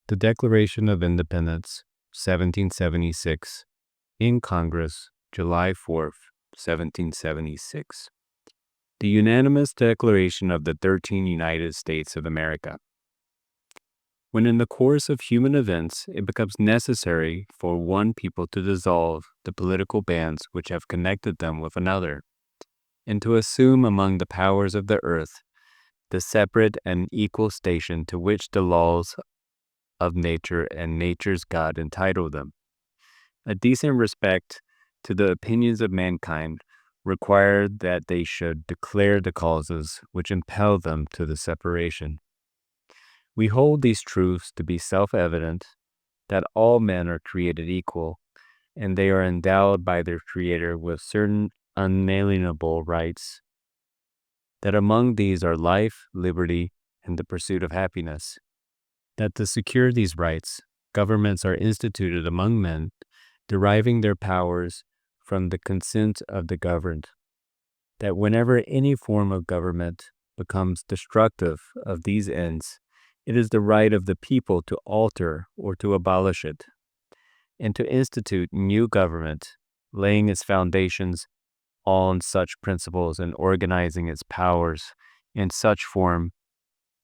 The Declaration of Independence, 1776, in Congress, July 4th, 1776. The unanimous declaration of the 13 United States of America. When in the course of human events it becomes necessary for one people to dissolve the political bands which have connected them with another, and to assume among the powers of the earth the separate and equal station to which the laws of nature and nature's God entitle them, a decent respect to the opinions of mankind required that they should declare the causes which impel them to the separation. We hold these truths to be self-evident, that all men are created equal, and they are endowed by their Creator with certain unalienable rights, that among these are life, liberty, and the pursuit of happiness, that to secure these rights, governments are instituted among men, deriving their powers from the consent of the governed, that whenever any form of government becomes destructive of these ends, it is the right of the people to alter or to abolish it, and to institute new government, laying its foundations on such principles and organizing its powers in such form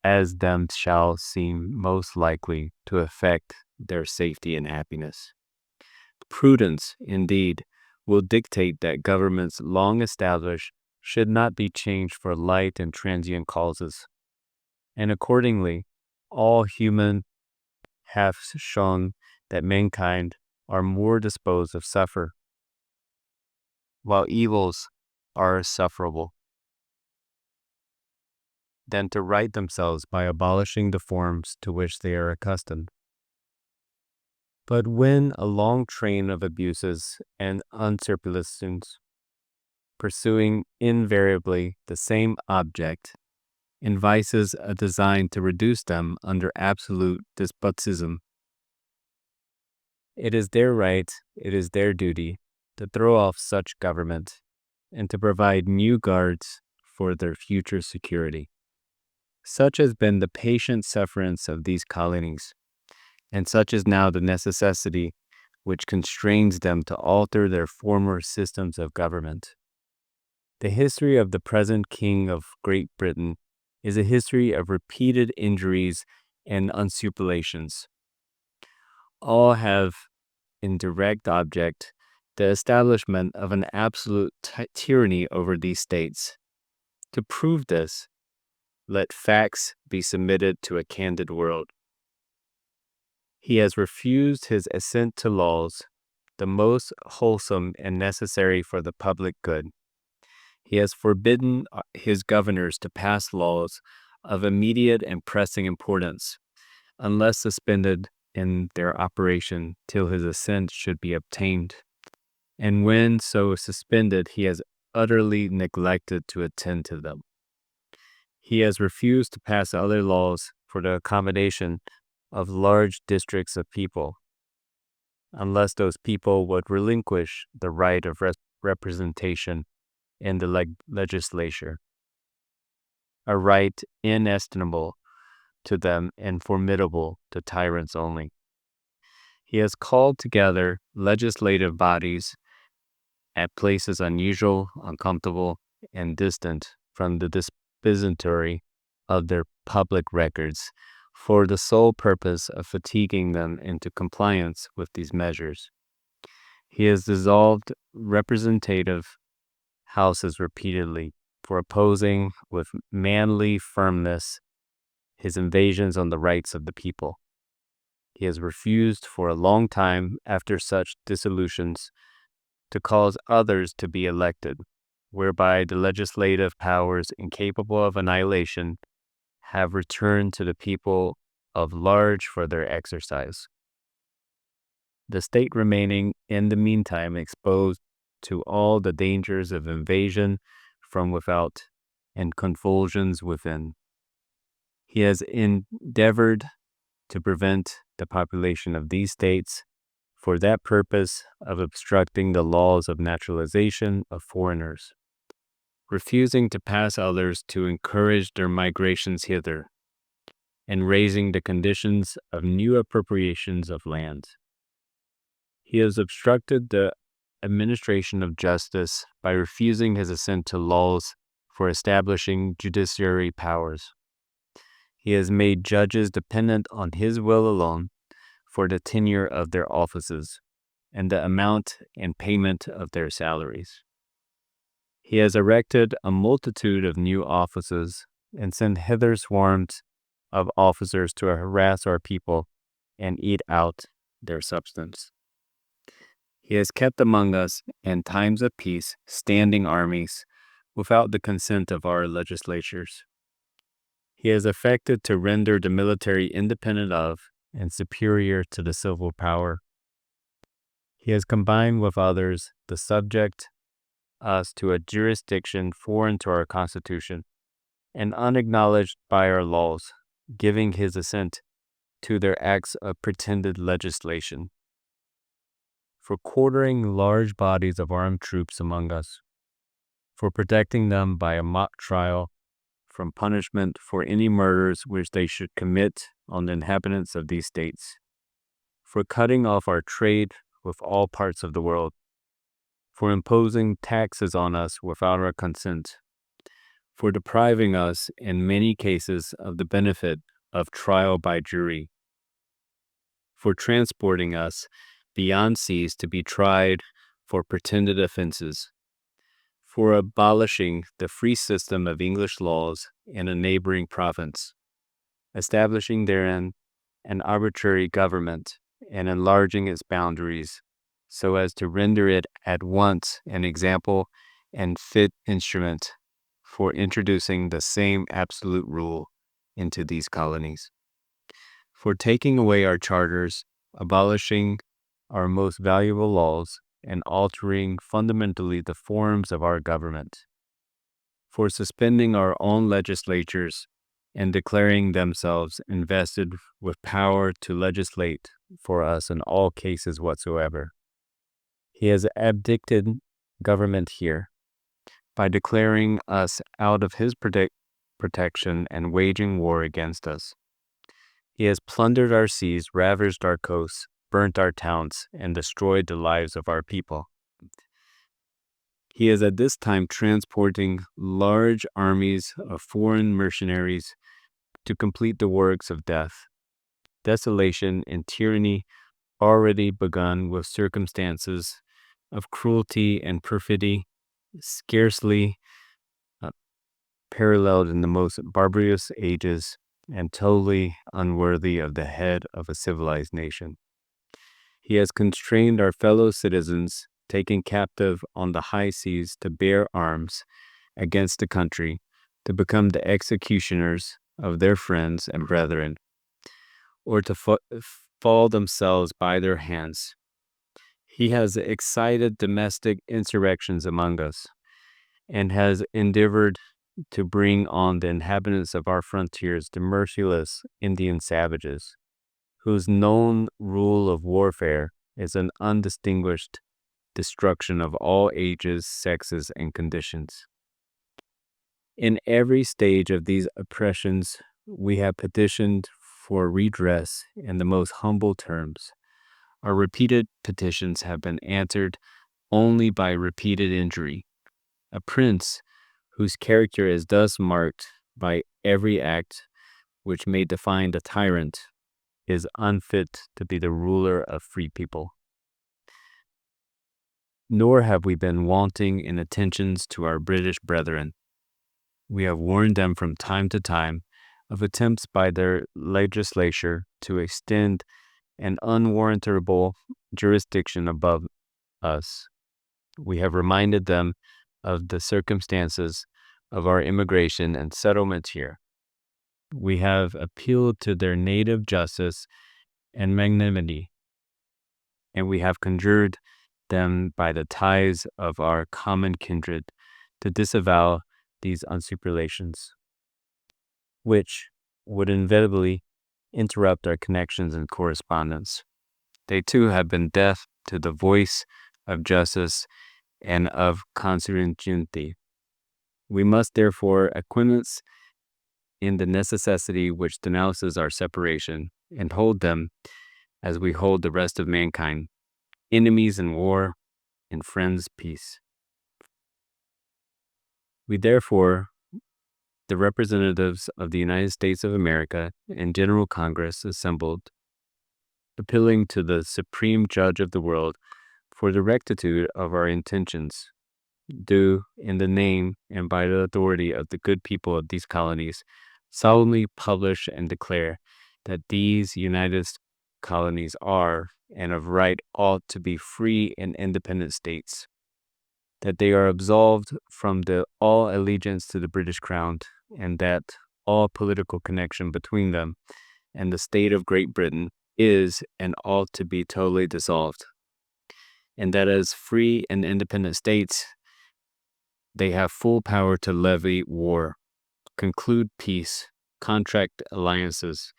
as them shall seem most likely to affect their safety and happiness. Prudence, indeed, will dictate that governments long established should not be changed for light and transient causes, and accordingly, all human have shown that mankind are more disposed of suffer, while evils are sufferable, than to right themselves by abolishing the forms to which they are accustomed. But when a long train of abuses and unscrupulations, pursuing invariably the same object, invices a design to reduce them under absolute despotism, it is their right, it is their duty, to throw off such government and to provide new guards for their future security. Such has been the patient sufferance of these colonies, and such is now the necessity which constrains them to alter their former systems of government. The history of the present King of Great Britain is a history of repeated injuries and usurpations. All have in direct object the establishment of an absolute tyranny over these states. To prove this, let facts be submitted to a candid world. He has refused his assent to laws, the most wholesome and necessary for the public good. He has forbidden his governors to pass laws of immediate and pressing importance, unless suspended in their operation till his assent should be obtained. And when so suspended, he has utterly neglected to attend to them. He has refused to pass other laws for the accommodation of large districts of people, unless those people would relinquish the right of representation in the legislature, a right inestimable to them and formidable to tyrants only. He has called together legislative bodies at places unusual, uncomfortable, and distant from the dispository of their public records, for the sole purpose of fatiguing them into compliance with these measures. He has dissolved representative houses repeatedly for opposing with manly firmness his invasions on the rights of the people. He has refused for a long time after such dissolutions to cause others to be elected, whereby the legislative powers incapable of annihilation have returned to the people of large for their exercise. The state remaining in the meantime exposed to all the dangers of invasion from without and convulsions within. He has endeavored to prevent the population of these states for that purpose of obstructing the laws of naturalization of foreigners, refusing to pass others to encourage their migrations hither, and raising the conditions of new appropriations of land. He has obstructed the administration of justice by refusing his assent to laws for establishing judiciary powers. He has made judges dependent on his will alone for the tenure of their offices and the amount and payment of their salaries. He has erected a multitude of new offices and sent hither swarms of officers to harass our people and eat out their substance. He has kept among us, in times of peace, standing armies without the consent of our legislatures. He has affected to render the military independent of and superior to the civil power. He has combined with others to subject us to a jurisdiction foreign to our Constitution and unacknowledged by our laws, giving his assent to their acts of pretended legislation. For quartering large bodies of armed troops among us, for protecting them by a mock trial from punishment for any murders which they should commit on the inhabitants of these states, for cutting off our trade with all parts of the world, for imposing taxes on us without our consent, for depriving us in many cases of the benefit of trial by jury, for transporting us beyond seas to be tried for pretended offenses, for abolishing the free system of English laws in a neighboring province, establishing therein an arbitrary government and enlarging its boundaries so as to render it at once an example and fit instrument for introducing the same absolute rule into these colonies, for taking away our charters, abolishing our most valuable laws, and altering fundamentally the forms of our government, for suspending our own legislatures and declaring themselves invested with power to legislate for us in all cases whatsoever. He has abdicated government here by declaring us out of his protection and waging war against us. He has plundered our seas, ravaged our coasts, burnt our towns, and destroyed the lives of our people. He is at this time transporting large armies of foreign mercenaries to complete the works of death, desolation, and tyranny already begun with circumstances of cruelty and perfidy scarcely paralleled in the most barbarous ages and totally unworthy of the head of a civilized nation. He has constrained our fellow citizens, taken captive on the high seas, to bear arms against the country, to become the executioners of their friends and brethren, or to fall themselves by their hands. He has excited domestic insurrections among us, and has endeavored to bring on the inhabitants of our frontiers the merciless Indian savages, whose known rule of warfare is an undistinguished destruction of all ages, sexes, and conditions. In every stage of these oppressions, we have petitioned for redress in the most humble terms. Our repeated petitions have been answered only by repeated injury. A prince whose character is thus marked by every act which may define the tyrant is unfit to be the ruler of free people. Nor have we been wanting in attentions to our British brethren. We have warned them from time to time of attempts by their legislature to extend an unwarrantable jurisdiction above us. We have reminded them of the circumstances of our immigration and settlement here. We have appealed to their native justice and magnanimity, and we have conjured them by the ties of our common kindred to disavow these usurpations, which would inevitably interrupt our connections and correspondence. They too have been deaf to the voice of justice and of consanguinity. We must therefore acquiesce in the necessity which denounces our separation, and hold them, as we hold the rest of mankind, enemies in war and friends peace. We therefore, the representatives of the United States of America and General Congress assembled, appealing to the Supreme Judge of the world for the rectitude of our intentions, do, in the name and by the authority of the good people of these colonies, solemnly publish and declare that these United colonies are, and of right ought to be free and independent states, that they are absolved from all allegiance to the British Crown, and that all political connection between them and the state of Great Britain is and ought to be totally dissolved, and that as free and independent states, they have full power to levy war, conclude peace, contract alliances,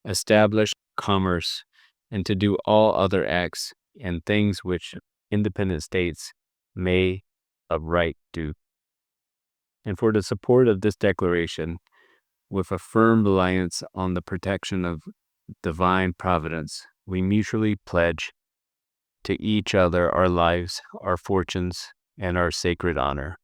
establish commerce, and to do all other acts and things which independent states may of right do. And for the support of this declaration, with a firm reliance on the protection of divine providence, we mutually pledge to each other our lives, our fortunes, and our sacred honor.